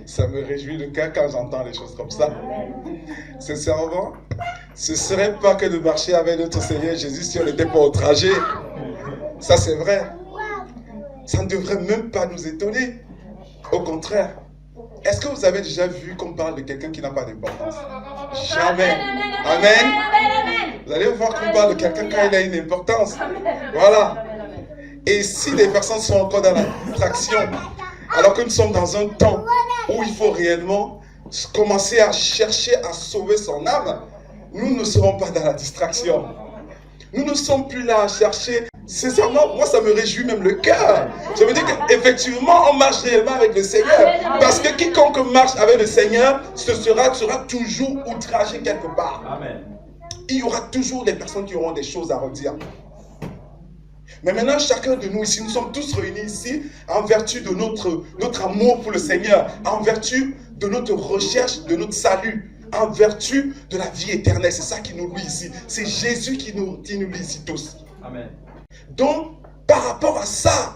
Ça me réjouit le cœur quand j'entends les choses comme ça. Sincèrement, ce ne serait pas que de marcher avec notre Seigneur Jésus si on n'était pas outragé. Ça, c'est vrai. Ça ne devrait même pas nous étonner. Au contraire. Est-ce que vous avez déjà vu qu'on parle de quelqu'un qui n'a pas d'importance? Jamais. Amen. Vous allez voir qu'on parle de quelqu'un quand il a une importance. Voilà. Et si les personnes sont encore dans la distraction, alors que nous sommes dans un temps où il faut réellement commencer à chercher à sauver son âme, nous ne serons pas dans la distraction. Nous ne sommes plus là à chercher. Sincèrement, moi ça me réjouit même le cœur. Je veux dire qu'effectivement on marche réellement avec le Seigneur. Parce que quiconque marche avec le Seigneur sera toujours outragé quelque part. Amen. Il y aura toujours des personnes qui auront des choses à redire. Mais maintenant, chacun de nous ici, nous sommes tous réunis ici en vertu de notre amour pour le Seigneur, en vertu de notre recherche, de notre salut, en vertu de la vie éternelle. C'est ça qui nous lie ici. C'est Jésus qui nous lie ici tous. Amen. Donc, par rapport à ça,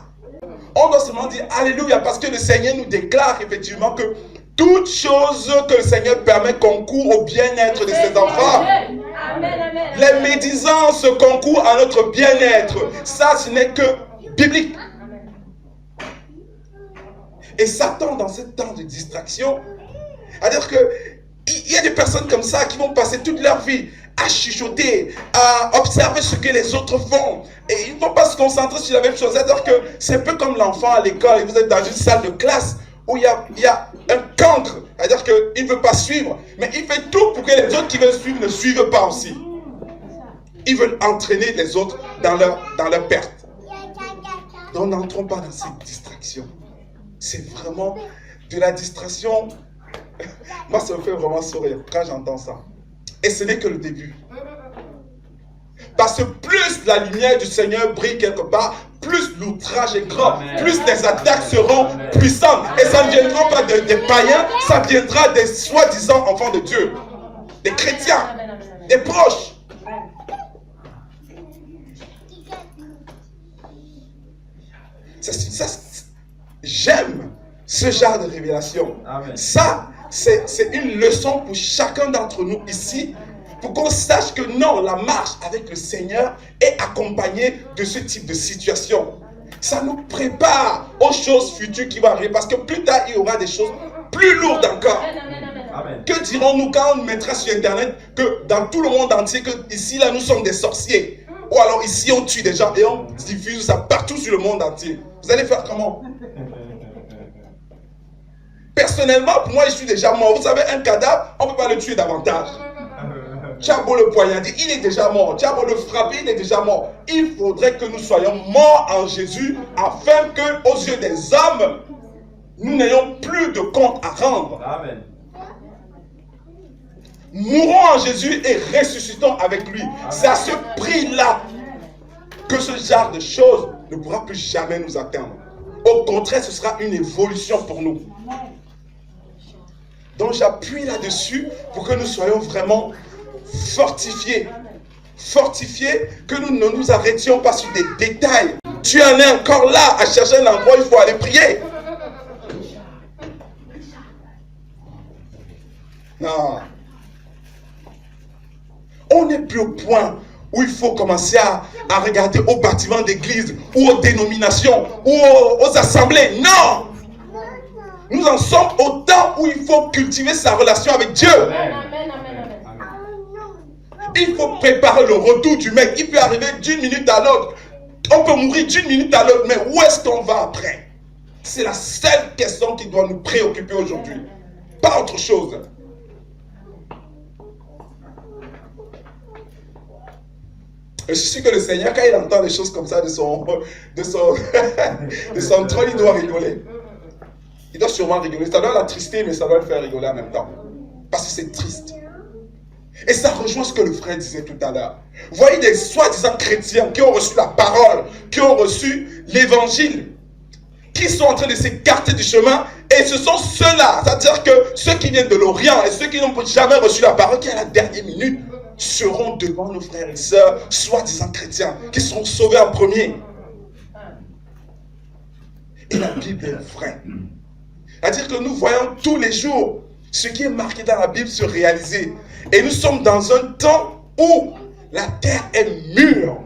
on doit seulement dire Alléluia, parce que le Seigneur nous déclare effectivement que toute chose que le Seigneur permet concourt au bien-être de ses enfants. Les médisances concourent à notre bien-être. Ça, ce n'est que biblique. Et Satan, dans ce temps de distraction, c'est-à-dire qu'il y a des personnes comme ça qui vont passer toute leur vie à chuchoter, à observer ce que les autres font. Et ils ne vont pas se concentrer sur la même chose. C'est-à-dire que c'est un peu comme l'enfant à l'école, et vous êtes dans une salle de classe où il y a un cancre. C'est-à-dire qu'il ne veut pas suivre, mais il fait tout pour que les autres qui veulent suivre ne suivent pas aussi. Ils veulent entraîner les autres dans leur perte. Donc n'entrons pas dans cette distraction. C'est vraiment de la distraction. Moi, ça me fait vraiment sourire quand j'entends ça. Et ce n'est que le début. Parce que plus la lumière du Seigneur brille quelque part, plus l'outrage est grand, plus les attaques seront puissantes. Et ça ne viendra pas des païens, ça viendra des soi-disant enfants de Dieu, des chrétiens, des proches. J'aime ce genre de révélation. Amen. Ça, c'est une leçon pour chacun d'entre nous ici, pour qu'on sache que non, la marche avec le Seigneur est accompagnée de ce type de situation. Ça nous prépare aux choses futures qui vont arriver, parce que plus tard, il y aura des choses plus lourdes encore. Amen. Que dirons-nous quand on mettra sur Internet que dans tout le monde entier, que ici, là, nous sommes des sorciers? Ou alors ici, on tue des gens et on diffuse ça partout sur le monde entier. Vous allez faire comment? Personnellement, pour moi, je suis déjà mort. Vous savez, un cadavre, on ne peut pas le tuer davantage. Tu as beau le poignarder, il est déjà mort. Tu as beau le frapper, il est déjà mort. Il faudrait que nous soyons morts en Jésus, afin que, aux yeux des hommes, nous n'ayons plus de compte à rendre. Amen. Mourons en Jésus et ressuscitons avec lui. C'est à ce prix-là que ce genre de choses ne pourra plus jamais nous atteindre. Au contraire, ce sera une évolution pour nous. Donc j'appuie là-dessus pour que nous soyons vraiment fortifiés. Fortifiés, que nous ne nous arrêtions pas sur des détails. Tu en es encore là à chercher un endroit où il faut aller prier. Non. On n'est plus au point où il faut commencer à regarder aux bâtiments d'église, ou aux dénominations, ou aux assemblées. Non! Nous en sommes au temps où il faut cultiver sa relation avec Dieu. Amen. Il faut préparer le retour du mec. Il peut arriver d'une minute à l'autre. On peut mourir d'une minute à l'autre, mais où est-ce qu'on va après? C'est la seule question qui doit nous préoccuper aujourd'hui. Pas autre chose. Et je suis sûr que le Seigneur, quand il entend des choses comme ça de son trône, il doit rigoler. Il doit sûrement rigoler. Ça doit l'attrister, mais ça doit le faire rigoler en même temps. Parce que c'est triste. Et ça rejoint ce que le frère disait tout à l'heure. Vous voyez des soi-disant chrétiens qui ont reçu la parole, qui ont reçu l'évangile, qui sont en train de s'écarter du chemin, et ce sont ceux-là, c'est-à-dire que ceux qui viennent de l'Orient et ceux qui n'ont jamais reçu la parole, qui à la dernière minute seront devant nos frères et sœurs, soi-disant chrétiens, qui seront sauvés en premier. Et la Bible est vraie. C'est-à-dire que nous voyons tous les jours ce qui est marqué dans la Bible se réaliser. Et nous sommes dans un temps où la terre est mûre.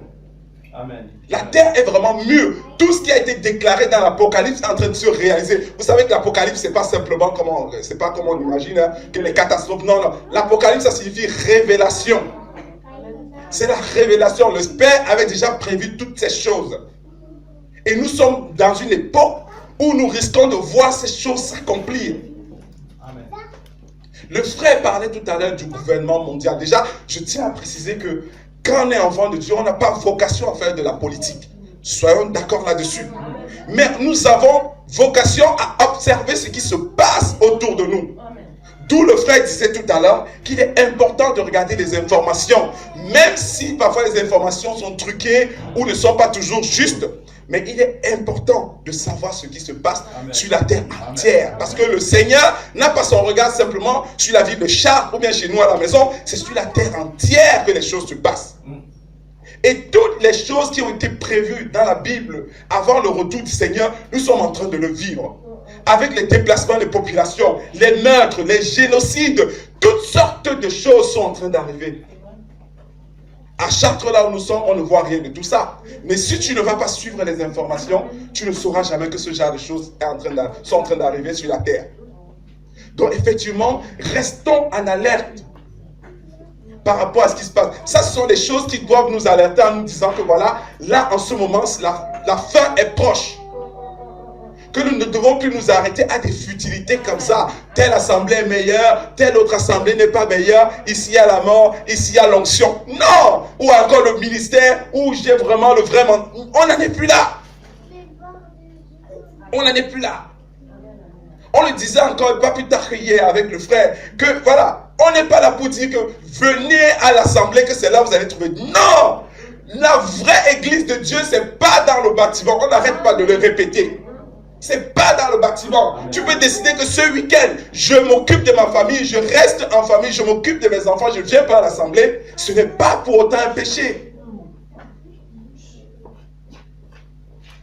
Amen. La terre est vraiment mûre. Tout ce qui a été déclaré dans l'Apocalypse est en train de se réaliser. Vous savez que l'Apocalypse, c'est pas simplement comment, c'est pas comme on imagine, hein, que les catastrophes. Non, non. L'Apocalypse, ça signifie révélation. C'est la révélation. Le Père avait déjà prévu toutes ces choses. Et nous sommes dans une époque où nous risquons de voir ces choses s'accomplir. Amen. Le frère parlait tout à l'heure du gouvernement mondial. Déjà, je tiens à préciser que quand on est enfant de Dieu, on n'a pas vocation à faire de la politique. Soyons d'accord là-dessus. Mais nous avons vocation à observer ce qui se passe autour de nous. D'où le frère disait tout à l'heure qu'il est important de regarder les informations, même si parfois les informations sont truquées ou ne sont pas toujours justes. Mais il est important de savoir ce qui se passe Amen. sur la terre entière. Parce que le Seigneur n'a pas son regard simplement sur la ville de Chartres ou bien chez nous à la maison. C'est sur la terre entière que les choses se passent. Et toutes les choses qui ont été prévues dans la Bible avant le retour du Seigneur, nous sommes en train de le vivre. Avec les déplacements des populations, les meurtres, les génocides, toutes sortes de choses sont en train d'arriver. À Chartres, là où nous sommes, on ne voit rien de tout ça. Mais si tu ne vas pas suivre les informations, tu ne sauras jamais que ce genre de choses sont en train d'arriver sur la terre. Donc effectivement, restons en alerte par rapport à ce qui se passe. Ça, ce sont des choses qui doivent nous alerter en nous disant que voilà, là en ce moment, la fin est proche. Que nous ne devons plus nous arrêter à des futilités comme ça. Telle assemblée est meilleure, telle autre assemblée n'est pas meilleure. Ici il y a la mort, ici il y a l'onction. Non! Ou encore le ministère, où j'ai vraiment le vrai... On n'en est plus là. On n'en est plus là. On le disait encore pas plus tard qu'hier avec le frère, que voilà, on n'est pas là pour dire que venez à l'assemblée, que c'est là que vous allez trouver. Non! La vraie église de Dieu, c'est pas dans le bâtiment. On n'arrête pas de le répéter. C'est pas dans le bâtiment. Tu peux décider que ce week-end, je m'occupe de ma famille, je reste en famille, je m'occupe de mes enfants, je ne viens pas à l'assemblée. Ce n'est pas pour autant un péché.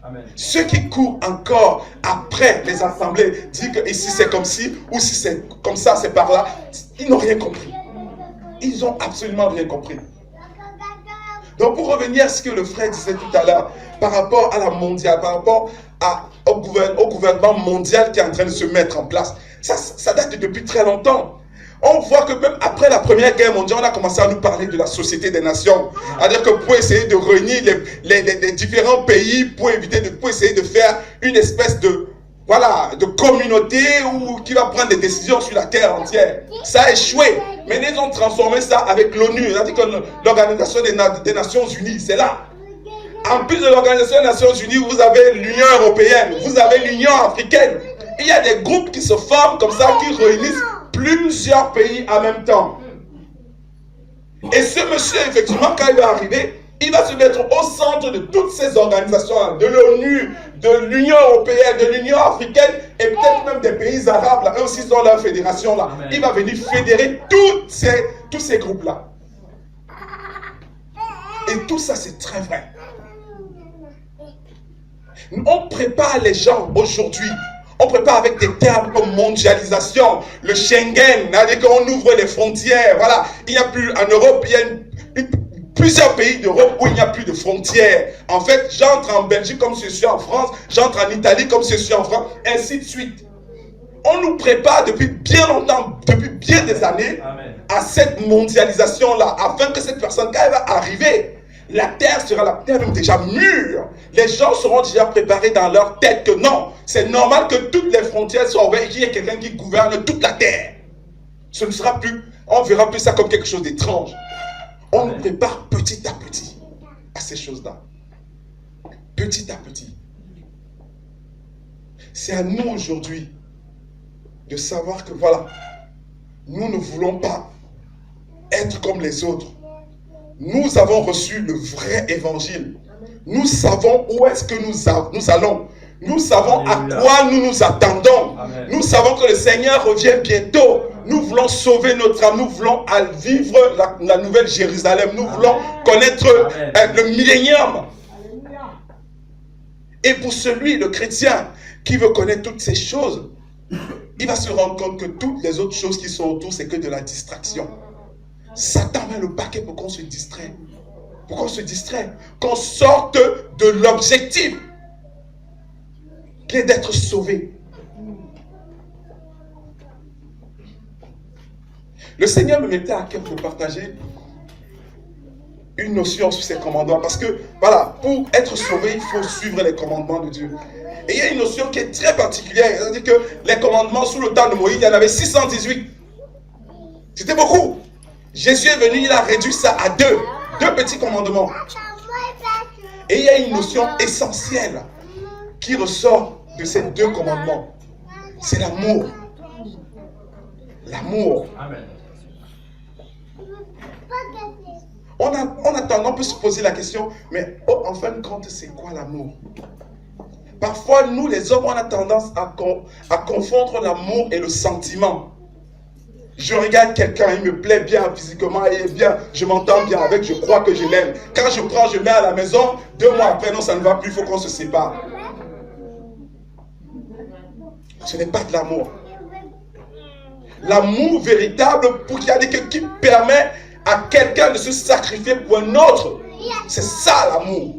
Amen. Ceux qui courent encore après les assemblées, disent que ici c'est comme ci, ou si c'est comme ça, c'est par là, ils n'ont rien compris. Ils n'ont absolument rien compris. Donc pour revenir à ce que le frère disait tout à l'heure, par rapport à la mondiale, par rapport au gouvernement mondial qui est en train de se mettre en place, ça date depuis très longtemps. On voit que même après la Première Guerre mondiale, on a commencé à nous parler de la Société des Nations. C'est-à-dire que pour essayer de réunir les différents pays, pour essayer de faire une espèce de, voilà, de communauté qui va prendre des décisions sur la terre entière. Ça a échoué. Mais ils ont transformé ça avec l'ONU, c'est-à-dire que l'Organisation des Nations Unies, c'est là. En plus de l'Organisation des Nations Unies, vous avez l'Union Européenne, vous avez l'Union Africaine. Il y a des groupes qui se forment comme ça, qui réunissent plusieurs pays en même temps. Et ce monsieur, effectivement, quand il va arriver, il va se mettre au centre de toutes ces organisations, de l'ONU, de l'Union Européenne, de l'Union Africaine, et peut-être même des pays arabes, là, eux aussi ils ont leur fédération là. Amen. Il va venir fédérer tous ces groupes-là. Et tout ça, c'est très vrai. On prépare les gens aujourd'hui. On prépare avec des termes comme mondialisation, le Schengen, c'est-à-dire qu'on ouvre les frontières. Voilà, il n'y a plus en Europe, il y a plusieurs pays d'Europe où il n'y a plus de frontières. En fait, j'entre en Belgique comme je suis en France, j'entre en Italie comme je suis en France, ainsi de suite. On nous prépare depuis bien longtemps, depuis bien des années, à cette mondialisation-là, afin que cette personne, quand elle va arriver, la terre sera la terre même déjà mûre. Les gens seront déjà préparés dans leur tête que non, c'est normal que toutes les frontières soient ouvertes et qu'il y ait quelqu'un qui gouverne toute la terre. Ce ne sera plus, on ne verra plus ça comme quelque chose d'étrange. On nous prépare petit à petit à ces choses-là. Petit à petit. C'est à nous aujourd'hui de savoir que voilà, nous ne voulons pas être comme les autres. Nous avons reçu le vrai évangile. Nous savons où est-ce que nous allons. Nous savons à quoi nous nous attendons. Amen. Nous savons que le Seigneur revient bientôt. Nous voulons sauver notre âme. Nous voulons vivre la nouvelle Jérusalem. Nous voulons connaître le millénium. Et pour celui, le chrétien, qui veut connaître toutes ces choses, il va se rendre compte que toutes les autres choses qui sont autour, c'est que de la distraction. Satan met le paquet pour qu'on se distrait. Pour qu'on se distrait. Qu'on sorte de l'objectif qui est d'être sauvé. Le Seigneur me mettait à cœur de partager une notion sur ces commandements. Parce que, voilà, pour être sauvé, il faut suivre les commandements de Dieu. Et il y a une notion qui est très particulière. C'est-à-dire que les commandements sous le temps de Moïse, il y en avait 618. C'était beaucoup. Jésus est venu, il a réduit ça à deux petits commandements. Et il y a une notion essentielle qui ressort de ces deux commandements. C'est l'amour. L'amour. Amen. On peut se poser la question, mais en fin de compte, c'est quoi l'amour? Parfois, nous les hommes, on a tendance à confondre l'amour et le sentiment. Je regarde quelqu'un, il me plaît bien physiquement, il est bien, je m'entends bien avec, je crois que je l'aime. Quand je prends, je mets à la maison, 2 mois après, non, ça ne va plus, il faut qu'on se sépare. Ce n'est pas de l'amour. L'amour véritable, qui permet à quelqu'un de se sacrifier pour un autre. C'est ça l'amour.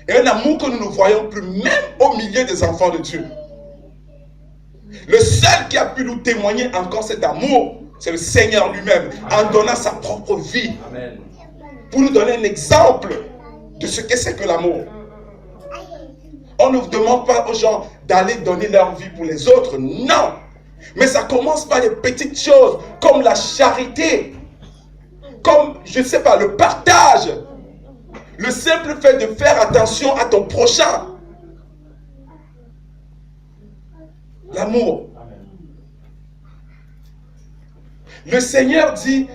Et un amour que nous ne voyons plus, même au milieu des enfants de Dieu. Le seul qui a pu nous témoigner encore cet amour, c'est le Seigneur lui-même, en donnant sa propre vie. Amen. Pour nous donner un exemple de ce que c'est que l'amour. On ne demande pas aux gens d'aller donner leur vie pour les autres, non. Mais ça commence par des petites choses, comme la charité, comme, je ne sais pas, le partage. Le simple fait de faire attention à ton prochain. L'amour. Le Seigneur dit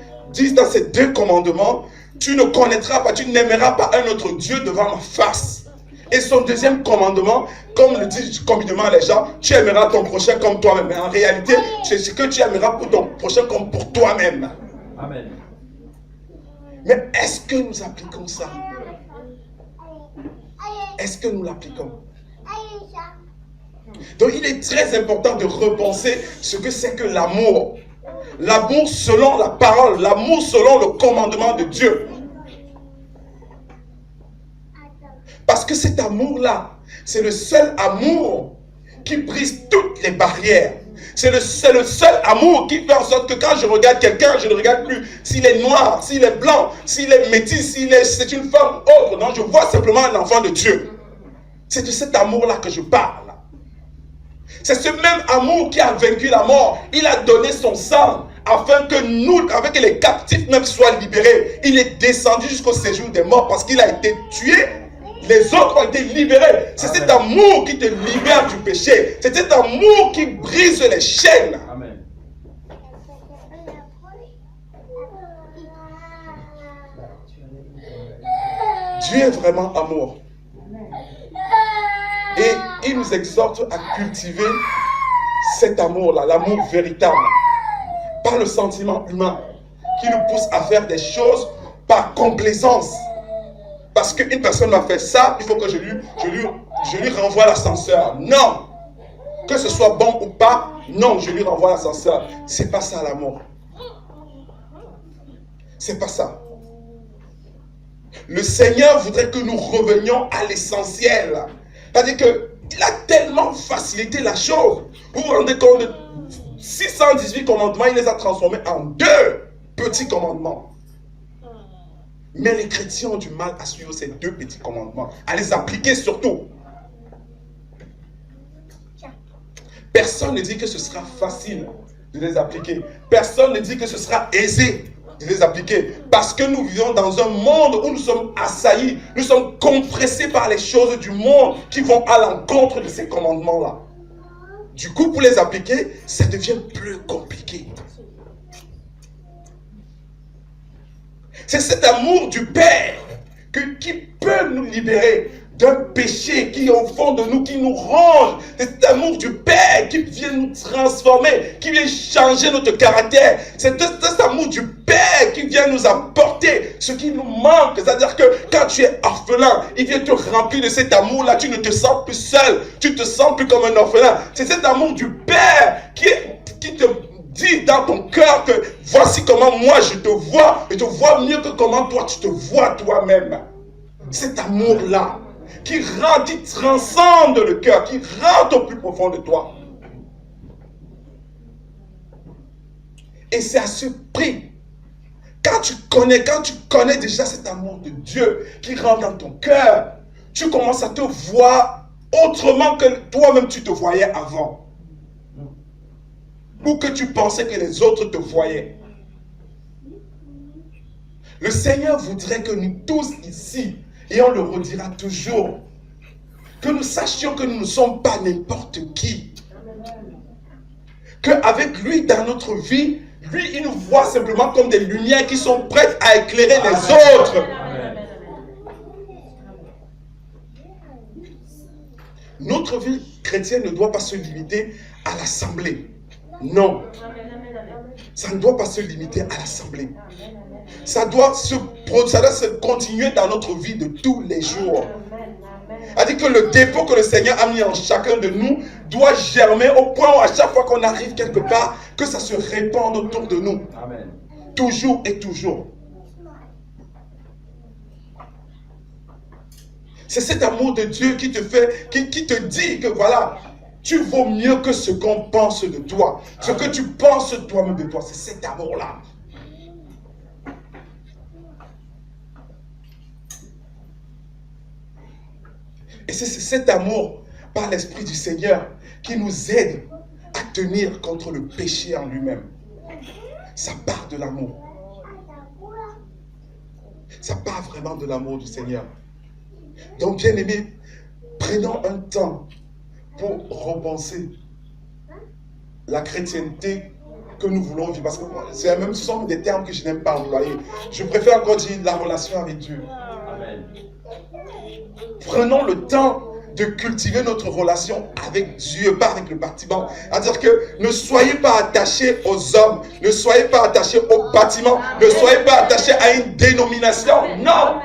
dans ces 2 commandements, tu ne connaîtras pas, tu n'aimeras pas un autre Dieu devant ma face. Et son 2e commandement, comme le dit communément les gens, tu aimeras ton prochain comme toi-même. Mais en réalité, c'est ce que tu aimeras pour ton prochain comme pour toi-même. Amen. Mais est-ce que nous appliquons ça? Est-ce que nous l'appliquons? Donc il est très important de repenser ce que c'est que l'amour. L'amour selon la parole, l'amour selon le commandement de Dieu. Parce que cet amour-là, c'est le seul amour qui brise toutes les barrières. C'est le seul amour qui fait en sorte que quand je regarde quelqu'un, je ne regarde plus s'il est noir, s'il est blanc, s'il est métis, c'est une femme autre. Non, je vois simplement un enfant de Dieu. C'est de cet amour-là que je parle. C'est ce même amour qui a vaincu la mort. Il a donné son sang afin que nous, afin que les captifs même soient libérés. Il est descendu jusqu'au séjour des morts parce qu'il a été tué. Les autres ont été libérés. C'est cet amour qui te libère du péché. C'est cet amour qui brise les chaînes. Amen. Dieu est vraiment amour. Et il nous exhorte à cultiver cet amour-là, l'amour véritable, par le sentiment humain, qui nous pousse à faire des choses par complaisance. Parce qu'une personne m'a fait ça, il faut que je lui renvoie l'ascenseur. Non! Que ce soit bon ou pas, non, je lui renvoie l'ascenseur. C'est pas ça l'amour. C'est pas ça. Le Seigneur voudrait que nous revenions à l'essentiel. C'est-à-dire qu'il a tellement facilité la chose. Vous vous rendez compte de 618 commandements, il les a transformés en 2 petits commandements. Mais les chrétiens ont du mal à suivre ces 2 petits commandements, à les appliquer surtout. Personne ne dit que ce sera facile de les appliquer. Personne ne dit que ce sera aisé de les appliquer. Parce que nous vivons dans un monde où nous sommes assaillis, nous sommes compressés par les choses du monde qui vont à l'encontre de ces commandements-là. Du coup, pour les appliquer, ça devient plus compliqué. C'est cet amour du Père qui peut nous libérer d'un péché qui est au fond de nous, qui nous ronge. C'est cet amour du Père qui vient nous transformer, qui vient changer notre caractère. C'est cet amour du Père qui vient nous apporter ce qui nous manque. C'est-à-dire que quand tu es orphelin, il vient te remplir de cet amour-là. Tu ne te sens plus seul, tu ne te sens plus comme un orphelin. C'est cet amour du Père qui te dit dans ton cœur que voici comment moi je te vois mieux que comment toi tu te vois toi-même. Cet amour-là qui transcende le cœur, qui rentre au plus profond de toi. Et c'est à ce prix. Quand tu connais déjà cet amour de Dieu qui rentre dans ton cœur, tu commences à te voir autrement que toi-même tu te voyais avant. Ou que tu pensais que les autres te voyaient. Le Seigneur voudrait que nous tous ici, et on le redira toujours, que nous sachions que nous ne sommes pas n'importe qui. Qu'avec lui dans notre vie, lui il nous voit simplement comme des lumières qui sont prêtes à éclairer les autres. Notre vie chrétienne ne doit pas se limiter à l'assemblée. Non. Ça ne doit pas se limiter à l'assemblée. Ça doit se continuer dans notre vie de tous les jours. C'est-à-dire que le dépôt que le Seigneur a mis en chacun de nous doit germer au point où à chaque fois qu'on arrive quelque part, que ça se répande autour de nous. Amen. Toujours et toujours. C'est cet amour de Dieu qui te fait, qui te dit que voilà, tu vaux mieux que ce qu'on pense de toi. Ce que tu penses toi-même de toi, c'est cet amour-là. Et c'est cet amour par l'Esprit du Seigneur qui nous aide à tenir contre le péché en lui-même. Ça part de l'amour. Ça part vraiment de l'amour du Seigneur. Donc, bien aimés, prenons un temps pour repenser la chrétienté que nous voulons vivre. Parce que ce sont des termes que je n'aime pas employer. Je préfère encore dire la relation avec Dieu. Amen. Prenons le temps de cultiver notre relation avec Dieu, pas avec le bâtiment. C'est-à-dire que ne soyez pas attachés aux hommes, ne soyez pas attachés au bâtiment, ne soyez pas attachés à une dénomination. Non!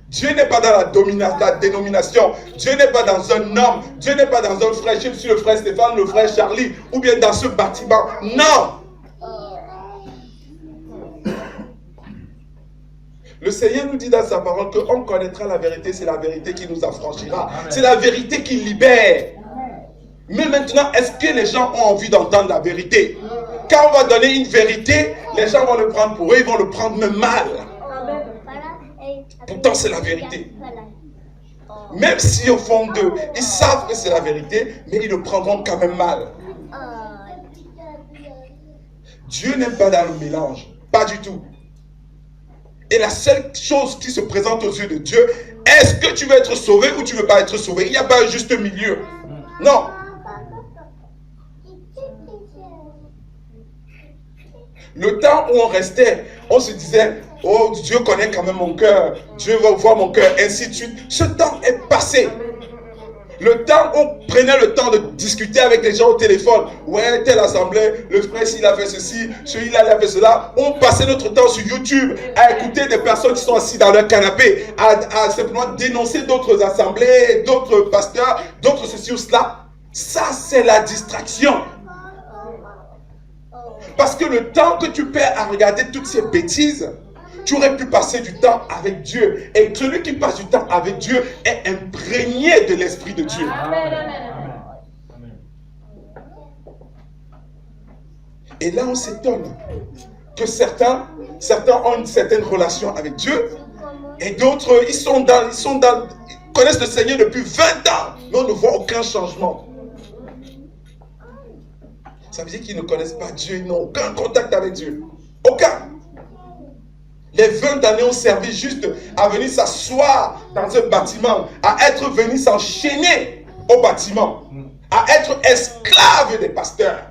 Dieu n'est pas dans la dénomination. Dieu n'est pas dans un homme. Dieu n'est pas dans un frère. Je suis le frère Stéphane, le frère Charlie, ou bien dans ce bâtiment. Non! Le Seigneur nous dit dans sa parole qu'on connaîtra la vérité, c'est la vérité qui nous affranchira. C'est la vérité qui libère. Mais maintenant, est-ce que les gens ont envie d'entendre la vérité? Quand on va donner une vérité, les gens vont le prendre pour eux, ils vont le prendre même mal. Pourtant, c'est la vérité. Même si au fond d'eux, ils savent que c'est la vérité, mais ils le prendront quand même mal. Dieu n'est pas dans le mélange. Pas du tout. Et la seule chose qui se présente aux yeux de Dieu, est-ce que tu veux être sauvé ou tu ne veux pas être sauvé? Il n'y a pas un juste milieu. Non. Le temps où on restait, on se disait, oh, Dieu connaît quand même mon cœur, Dieu va voir mon cœur, ainsi de suite. Ce temps est passé. Le temps où on prenait le temps de discuter avec les gens au téléphone, ouais, telle assemblée, le frère s'il a fait ceci, celui-là il a fait cela. On passait notre temps sur YouTube à écouter des personnes qui sont assises dans leur canapé, à simplement dénoncer d'autres assemblées, d'autres pasteurs, d'autres ceci ou cela. Ça, c'est la distraction. Parce que le temps que tu perds à regarder toutes ces bêtises, tu aurais pu passer du temps avec Dieu. Et celui qui passe du temps avec Dieu est imprégné de l'Esprit de Dieu. Amen, amen. Et là, on s'étonne que certains ont une certaine relation avec Dieu. Et d'autres, ils connaissent le Seigneur depuis 20 ans. Mais on ne voit aucun changement. Ça veut dire qu'ils ne connaissent pas Dieu. Ils n'ont aucun contact avec Dieu. Aucun. Les 20 années ont servi juste à venir s'asseoir dans un bâtiment, à être venu s'enchaîner au bâtiment, à être esclave des pasteurs.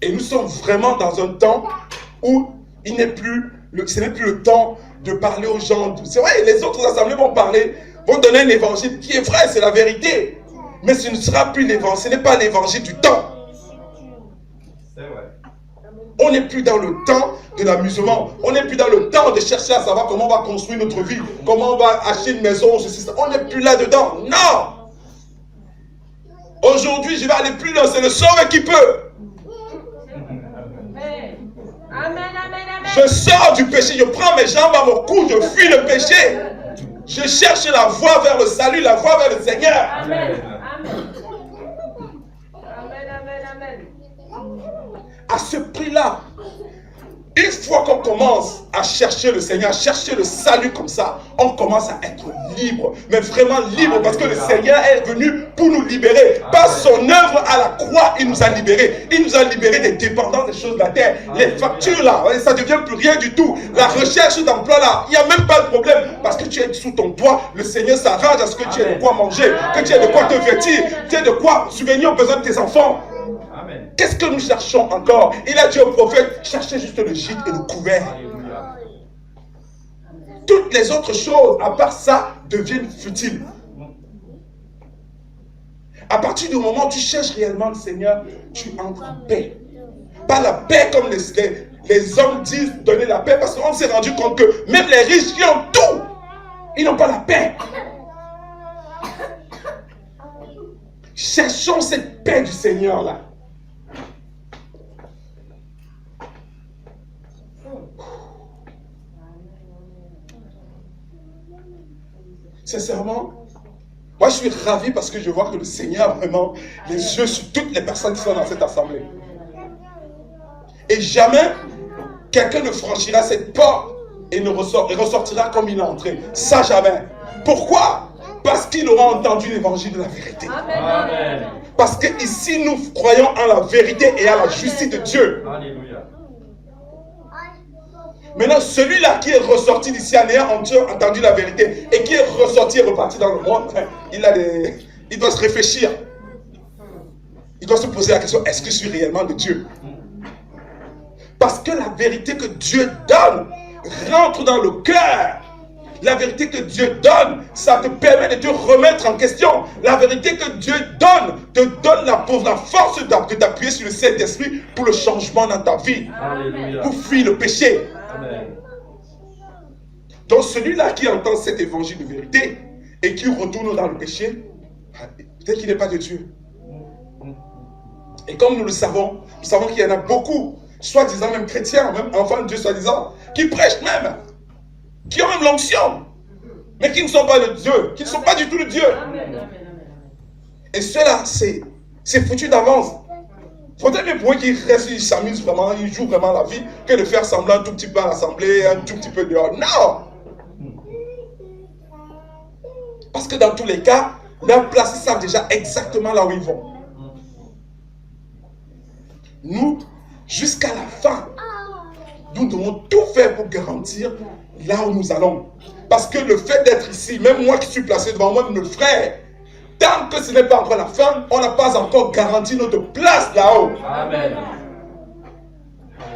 Et nous sommes vraiment dans un temps où ce n'est plus le temps de parler aux gens. C'est vrai, les autres assemblées vont parler, vont donner un évangile qui est vrai, c'est la vérité. Mais ce ne sera plus l'évangile, ce n'est pas l'évangile du temps. C'est vrai. On n'est plus dans le temps de l'amusement. On n'est plus dans le temps de chercher à savoir comment on va construire notre vie, comment on va acheter une maison, ceci, ça. On n'est plus là-dedans. Non! Aujourd'hui, je vais aller plus loin. C'est le sauveur qui peut. Amen, amen, amen. Je sors du péché, je prends mes jambes à mon cou, je fuis le péché. Je cherche la voie vers le salut, la voie vers le Seigneur. Amen. Amen. Amen, amen, amen. À ce prix-là, une fois qu'on commence à chercher le Seigneur, à chercher le salut comme ça, on commence à être libre, mais vraiment libre, parce que le Seigneur est venu pour nous libérer. Par son œuvre à la croix, il nous a libérés. Il nous a libérés des dépendances des choses de la terre. Les factures là, ça ne devient plus rien du tout. La recherche d'emploi là, il n'y a même pas de problème, parce que tu es sous ton toit. Le Seigneur s'arrange à ce que tu aies de quoi manger, que tu aies de quoi te vêtir, tu aies de quoi subvenir aux besoins de tes enfants. Qu'est-ce que nous cherchons encore? Il a dit au prophète, cherchez juste le gîte et le couvert. Alléluia. Toutes les autres choses, à part ça, deviennent futiles. À partir du moment où tu cherches réellement le Seigneur, tu entres en paix. Pas la paix comme les hommes disent donner la paix, parce qu'on s'est rendu compte que même les riches qui ont tout, ils n'ont pas la paix. Cherchons cette paix du Seigneur là. Sincèrement, moi je suis ravi parce que je vois que le Seigneur a vraiment les yeux sur toutes les personnes qui sont dans cette assemblée. Et jamais quelqu'un ne franchira cette porte et ressortira comme il est entré. Ça jamais. Pourquoi? Parce qu'il aura entendu l'évangile de la vérité. Amen. Parce que ici nous croyons en la vérité et à la justice de Dieu. Alléluia. Maintenant, celui-là qui est ressorti d'ici en ayant entendu la vérité et qui est ressorti et reparti dans le monde, il doit se réfléchir. Il doit se poser la question, est-ce que je suis réellement de Dieu? Parce que la vérité que Dieu donne rentre dans le cœur. La vérité que Dieu donne, ça te permet de te remettre en question. La vérité que Dieu donne, te donne la force de t'appuyer sur le Saint-Esprit pour le changement dans ta vie. Alléluia. Pour fuir le péché. Amen. Donc celui-là qui entend cet évangile de vérité et qui retourne dans le péché, peut-être qu'il n'est pas de Dieu. Et comme nous le savons, nous savons qu'il y en a beaucoup, soi-disant même chrétiens, même enfants de Dieu soi-disant, qui prêchent même, qui ont même l'onction, mais qui ne sont pas de Dieu, qui ne sont pas du tout de Dieu. Et ceux-là, c'est foutu d'avance. Faudrait mieux pour eux qu'ils restent, ils s'amusent vraiment, ils jouent vraiment la vie, que de faire semblant un tout petit peu à l'assemblée, un tout petit peu dehors. Non! Parce que dans tous les cas, leur place, ils savent déjà exactement là où ils vont. Nous, jusqu'à la fin, nous devons tout faire pour garantir là où nous allons. Parce que le fait d'être ici, même moi qui suis placé devant moi, mes frères, tant que ce n'est pas encore la fin, on n'a pas encore garanti notre place là-haut. Amen.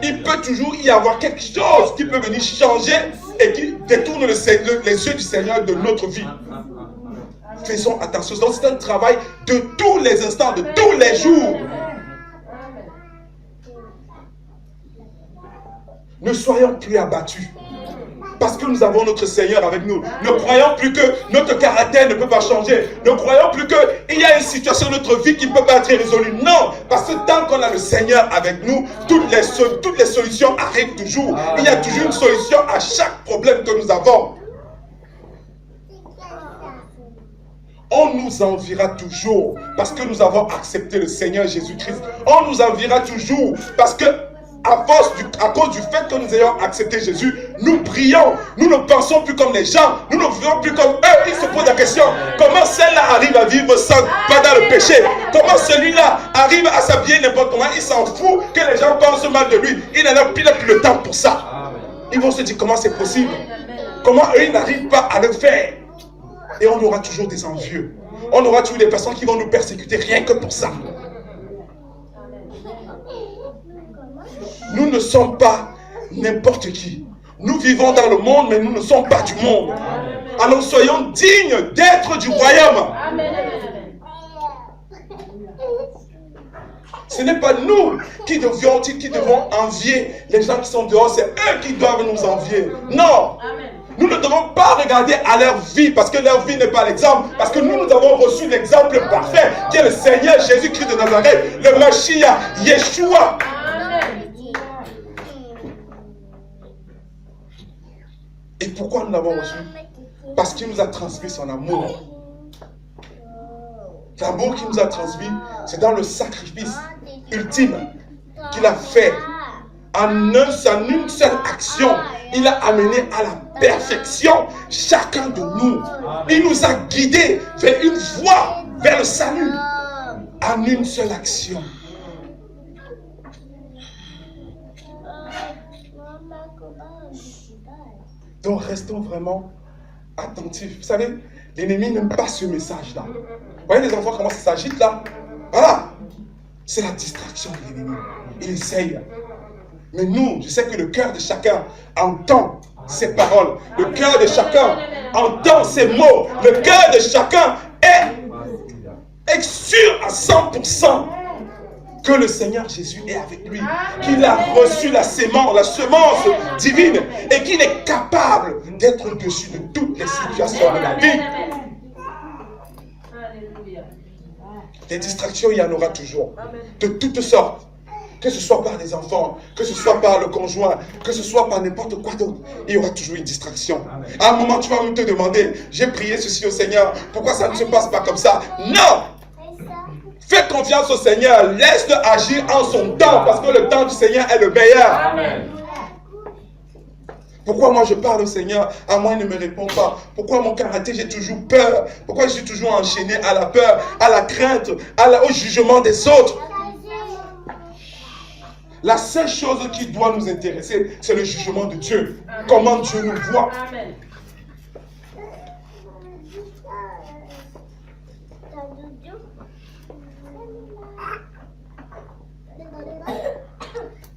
Il peut toujours y avoir quelque chose qui peut venir changer et qui détourne les yeux du Seigneur de notre vie. Faisons attention. Donc c'est un travail de tous les instants, de tous les jours. Ne soyons plus abattus. Parce que nous avons notre Seigneur avec nous. Ne croyons plus que notre caractère ne peut pas changer. Ne croyons plus qu'il y a une situation de notre vie qui ne peut pas être résolue. Non, parce que tant qu'on a le Seigneur avec nous, toutes les solutions arrivent toujours. Il y a toujours une solution à chaque problème que nous avons. On nous enviera toujours parce que nous avons accepté le Seigneur Jésus-Christ. On nous enviera toujours parce que à cause du fait que nous ayons accepté Jésus, nous brillons. Nous ne pensons plus comme les gens. Nous ne vivons plus comme eux. Ils se posent la question, comment celle-là arrive à vivre sans pas dans le péché? Comment celui-là arrive à s'habiller n'importe comment? Il s'en fout que les gens pensent mal de lui. Il n'a plus le temps pour ça. Ils vont se dire, comment c'est possible? Comment eux, ils n'arrivent pas à le faire? Et on aura toujours des envieux. On aura toujours des personnes qui vont nous persécuter rien que pour ça. Nous ne sommes pas n'importe qui. Nous vivons dans le monde, mais nous ne sommes pas du monde. Alors soyons dignes d'être du royaume. Ce n'est pas nous qui devons envier les gens qui sont dehors, c'est eux qui doivent nous envier. Non. Nous ne devons pas regarder à leur vie, parce que leur vie n'est pas l'exemple. Parce que nous avons reçu l'exemple parfait, qui est le Seigneur Jésus-Christ de Nazareth, le Mashiach, Yeshua. Et pourquoi nous l'avons reçu? Parce qu'il nous a transmis son amour. L'amour qu'il nous a transmis, c'est dans le sacrifice ultime qu'il a fait. En une seule action, il a amené à la perfection chacun de nous. Il nous a guidés vers une voie, vers le salut, en une seule action. Donc restons vraiment attentifs. Vous savez, l'ennemi n'aime pas ce message-là. Vous voyez les enfants comment ça s'agite là? Voilà. C'est la distraction de l'ennemi. Il essaye. Mais nous, je sais que le cœur de chacun entend ces paroles. Le cœur de chacun entend ces mots. Le cœur de chacun est sûr à 100% que le Seigneur Jésus est avec lui. Qu'il a reçu la semence divine et qu'il est capable d'être au-dessus de toutes les situations de la vie. Des distractions, il y en aura toujours. De toutes sortes. Que ce soit par les enfants, que ce soit par le conjoint, que ce soit par n'importe quoi d'autre, il y aura toujours une distraction. À un moment, tu vas même te demander, j'ai prié ceci au Seigneur, pourquoi ça ne se passe pas comme ça? Non! Fais confiance au Seigneur, laisse-le agir en son temps, parce que le temps du Seigneur est le meilleur. Amen. Pourquoi moi je parle au Seigneur, à moi il ne me répond pas? Pourquoi mon caractère, j'ai toujours peur? Pourquoi je suis toujours enchaîné à la peur, à la crainte, au jugement des autres? La seule chose qui doit nous intéresser, c'est le jugement de Dieu. Amen. Comment Dieu nous voit. Amen.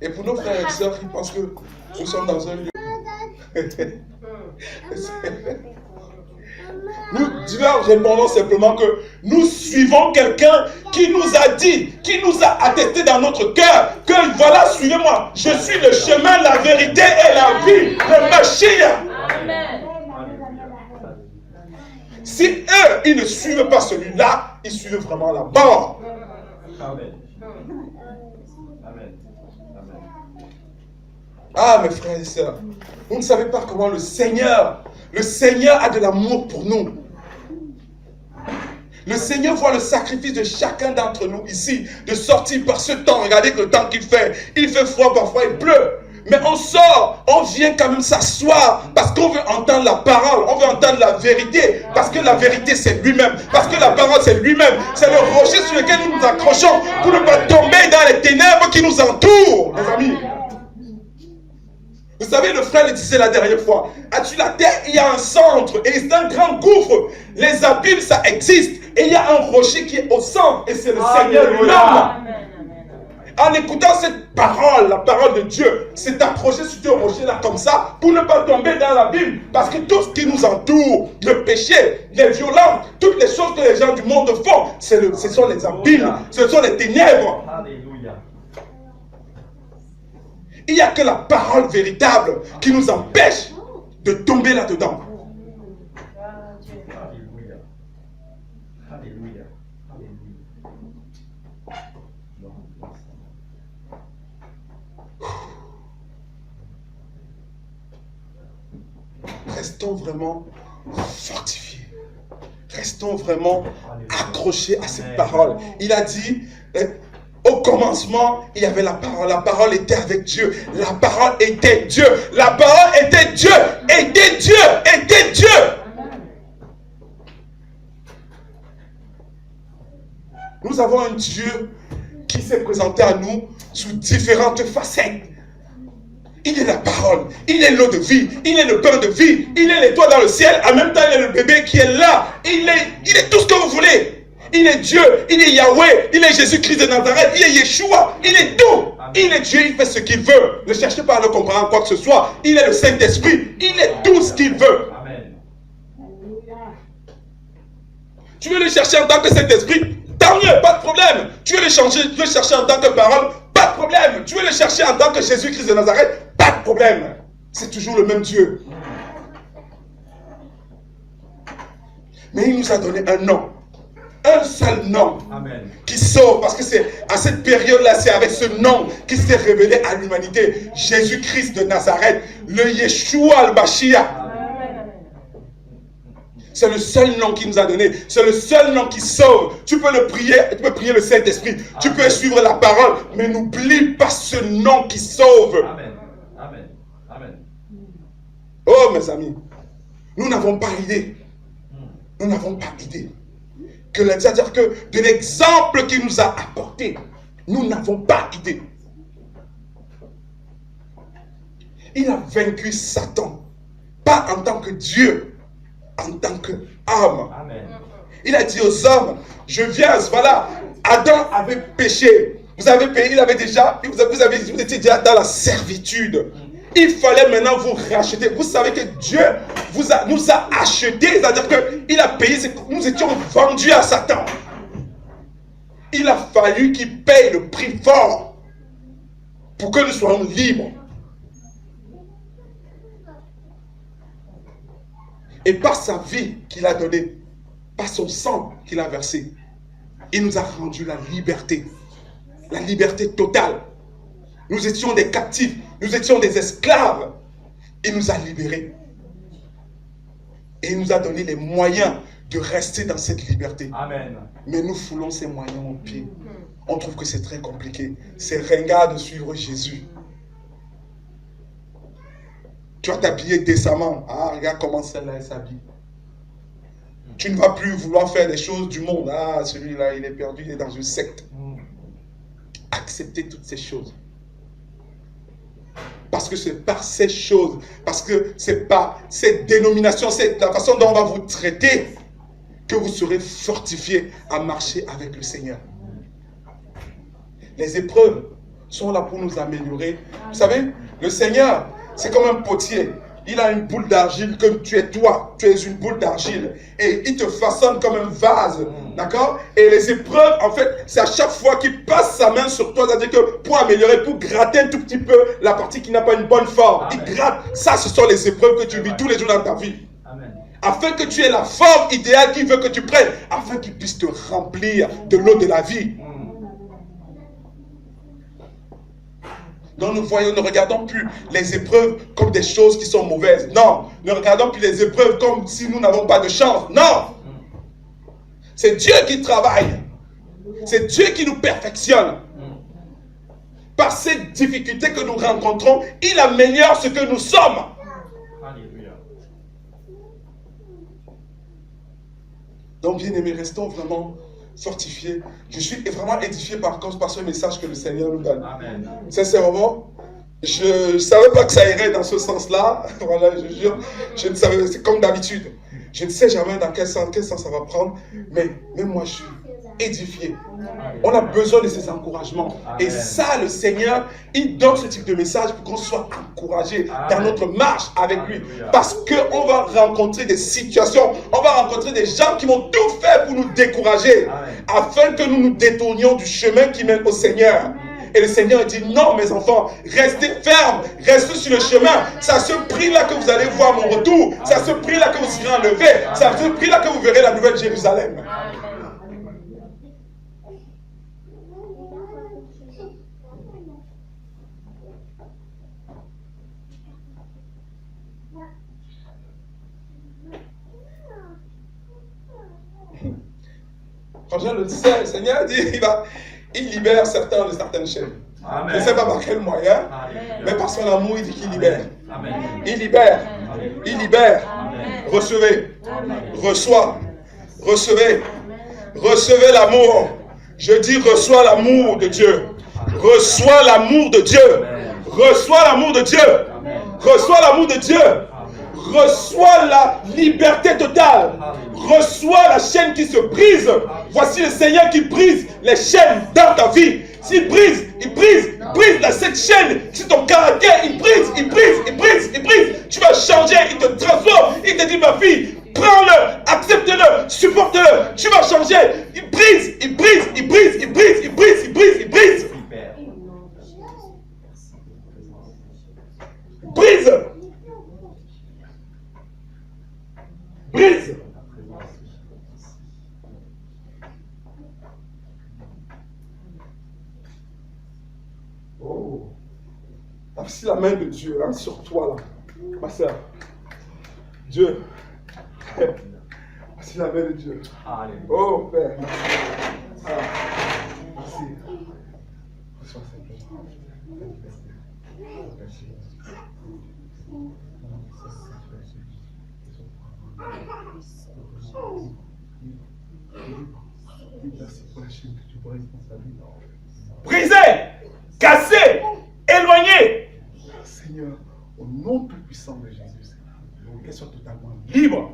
Et pour nos frères et sœurs qui pensent que nous sommes dans un lieu... Nous répondons simplement que nous suivons quelqu'un qui nous a dit, qui nous a attesté dans notre cœur que voilà, suivez-moi, je suis le chemin, la vérité et la vie, le Mashiach. Si eux, ils ne suivent pas celui-là, ils suivent vraiment la mort. Amen. Ah, mes frères et sœurs, vous ne savez pas comment le Seigneur a de l'amour pour nous. Le Seigneur voit le sacrifice de chacun d'entre nous ici, de sortir par ce temps. Regardez le temps qu'il fait. Il fait froid, parfois il pleut. Mais on sort, on vient quand même s'asseoir parce qu'on veut entendre la parole, on veut entendre la vérité. Parce que la vérité c'est lui-même, parce que la parole c'est lui-même. C'est le rocher sur lequel nous nous accrochons pour ne pas tomber dans les ténèbres qui nous entourent, les amis. Vous savez, le frère le disait la dernière fois, as-tu la terre, il y a un centre et c'est un grand gouffre. Les abîmes, ça existe. Et il y a un rocher qui est au centre et c'est le Seigneur lui-même. En écoutant cette parole, la parole de Dieu, c'est accroché sur ce rocher-là comme ça pour ne pas tomber dans l'abîme. Parce que tout ce qui nous entoure, le péché, les violences, toutes les choses que les gens du monde font, ce sont les abîmes, ce sont les ténèbres. Alléluia. Il n'y a que la parole véritable qui nous empêche de tomber là-dedans. Alléluia. Alléluia. Restons vraiment fortifiés. Restons vraiment accrochés à cette parole. Il a dit... Au commencement, il y avait la parole était avec Dieu, la parole était Dieu, la parole était Dieu, était Dieu, était Dieu. Nous avons un Dieu qui s'est présenté à nous sous différentes facettes. Il est la parole, il est l'eau de vie, il est le pain de vie, il est l'étoile dans le ciel, en même temps il est le bébé qui est là, il est tout ce que vous voulez. il est Dieu, il est Yahweh, il est Jésus-Christ de Nazareth, il est Yeshua, il est tout. Il est Dieu, il fait ce qu'il veut. Ne cherchez pas à le comprendre quoi que ce soit. Il est le Saint-Esprit, il est tout ce qu'il veut. Amen. Tu veux le chercher en tant que Saint-Esprit? Tant mieux, pas de problème. Tu veux le chercher en tant que parole? Pas de problème. Tu veux le chercher en tant que Jésus-Christ de Nazareth? Pas de problème. C'est toujours le même Dieu. Mais il nous a donné un nom. Un seul nom. Amen. Qui sauve. Parce que c'est à cette période-là, c'est avec ce nom qui s'est révélé à l'humanité. Jésus-Christ de Nazareth. Le Yeshua al-Mashiach. C'est le seul nom qu'il nous a donné. C'est le seul nom qui sauve. Tu peux le prier, tu peux prier le Saint-Esprit. Tu peux suivre la parole. Mais n'oublie pas ce nom qui sauve. Amen. Amen. Amen. Oh mes amis, nous n'avons pas idée. Nous n'avons pas idée. C'est-à-dire que de l'exemple qu'il nous a apporté, nous n'avons pas idée. Il a vaincu Satan. Pas en tant que Dieu. En tant qu'homme. Amen. Il a dit aux hommes, je viens, voilà, Adam avait péché. Vous avez payé, il avait déjà, vous étiez déjà dans la servitude. Il fallait maintenant vous racheter. Vous savez que Dieu nous a achetés, c'est-à-dire qu'il a payé, nous étions vendus à Satan. Il a fallu qu'il paye le prix fort pour que nous soyons libres. Et par sa vie qu'il a donnée, par son sang qu'il a versé, il nous a rendu la liberté totale. Nous étions des captifs, nous étions des esclaves. Il nous a libérés. Et il nous a donné les moyens de rester dans cette liberté. Amen. Mais nous foulons ces moyens au pied. On trouve que c'est très compliqué. C'est ringard de suivre Jésus. Tu vas t'habiller décemment. Ah, regarde comment celle-là elle s'habille. Tu ne vas plus vouloir faire des choses du monde. Ah, celui-là, il est perdu, il est dans une secte. Acceptez toutes ces choses. Parce que c'est par ces choses, parce que c'est par cette dénomination, c'est la façon dont on va vous traiter, que vous serez fortifiés à marcher avec le Seigneur. Les épreuves sont là pour nous améliorer. Vous savez, le Seigneur, c'est comme un potier. Il a une boule d'argile comme tu es toi. Tu es une boule d'argile. Et il te façonne comme un vase. D'accord? Et les épreuves, en fait, c'est à chaque fois qu'il passe sa main sur toi. C'est-à-dire que pour améliorer, pour gratter un tout petit peu la partie qui n'a pas une bonne forme. Amen. Il gratte. Ça, ce sont les épreuves que tu vis tous les jours dans ta vie. Amen. Afin que tu aies la forme idéale qu'il veut que tu prennes. Afin qu'il puisse te remplir de l'eau de la vie. Donc nous ne regardons plus les épreuves comme des choses qui sont mauvaises. Non, ne regardons plus les épreuves comme si nous n'avons pas de chance. Non, c'est Dieu qui travaille. C'est Dieu qui nous perfectionne. Par ces difficultés que nous rencontrons, il améliore ce que nous sommes. Alléluia. Donc bien aimés, restons vraiment fortifié. Je suis vraiment édifié par ce message que le Seigneur nous donne. Amen. Sincèrement, je ne savais pas que ça irait dans ce sens-là. Voilà, je jure, je ne savais, c'est comme d'habitude. Je ne sais jamais dans quel sens ça va prendre, mais même moi je suis édifié. On a besoin de ces encouragements. Amen. Et ça, le Seigneur, il donne ce type de message pour qu'on soit encouragé dans notre marche avec lui. Parce qu'on va rencontrer des situations, on va rencontrer des gens qui vont tout faire pour nous décourager. Amen. Afin que nous nous détournions du chemin qui mène au Seigneur. Et le Seigneur dit, non mes enfants, restez fermes, restez sur le chemin. C'est à ce prix-là que vous allez voir mon retour. C'est à ce prix-là que vous serez enlevés. C'est à ce prix-là que vous verrez la nouvelle Jérusalem. Franchement, le Seigneur dit, il libère certains de certaines chaînes. Amen. Je ne sais pas par quel moyen, amen, mais par son amour, il dit qu'il libère. Amen. Il libère. Amen. Il libère. Amen. Recevez. Amen. Reçois. Recevez. Amen. Recevez l'amour. Je dis, reçois l'amour de Dieu. Reçois l'amour de Dieu. Amen. Reçois l'amour de Dieu. Amen. Reçois l'amour de Dieu. Amen. Reçois la liberté totale. Reçois la chaîne qui se brise. Voici le Seigneur qui brise les chaînes dans ta vie. S'il brise, il brise cette chaîne. C'est ton caractère, il brise. Tu vas changer, il te transforme. Il te dit, ma fille, prends-le, accepte-le, supporte-le. Tu vas changer. Il brise. Brise. Oh. Voici la main de Dieu hein, sur toi là, ma soeur. Dieu. Voici la main de Dieu. Oh Père. Merci. Reçois simplement. Merci pour la chaîne que tu brises dans sa vie. Brisé, cassé, éloigné. Seigneur, au nom tout-puissant de Jésus, qu'elle soit totalement libre.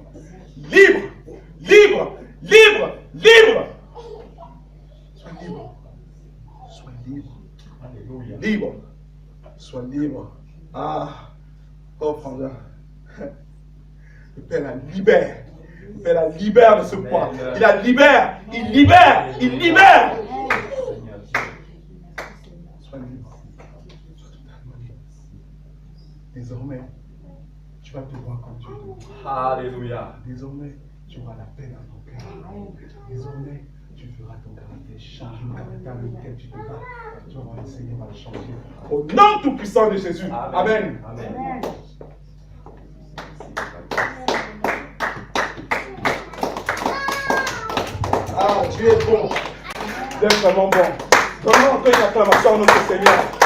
Sois libre. Alléluia. Libre. Sois libre. Ah, oh frère. Le Père la libère. Le Père la libère de ce poids. Il la libère. Il libère. Sois libre. Sois totalement libre. Désormais, tu vas te voir comme tu es. Alléluia. Désormais, tu auras la paix dans ton cœur. Désormais, tu feras ton caractère changer, le caractère avec lequel tu te bats. Tu vas voir le Seigneur va le changer. Au nom tout-puissant de Jésus. Amen. Ah, Dieu est bon. Dieu est vraiment bon. Donnons un peu d'acclamation à notre Seigneur.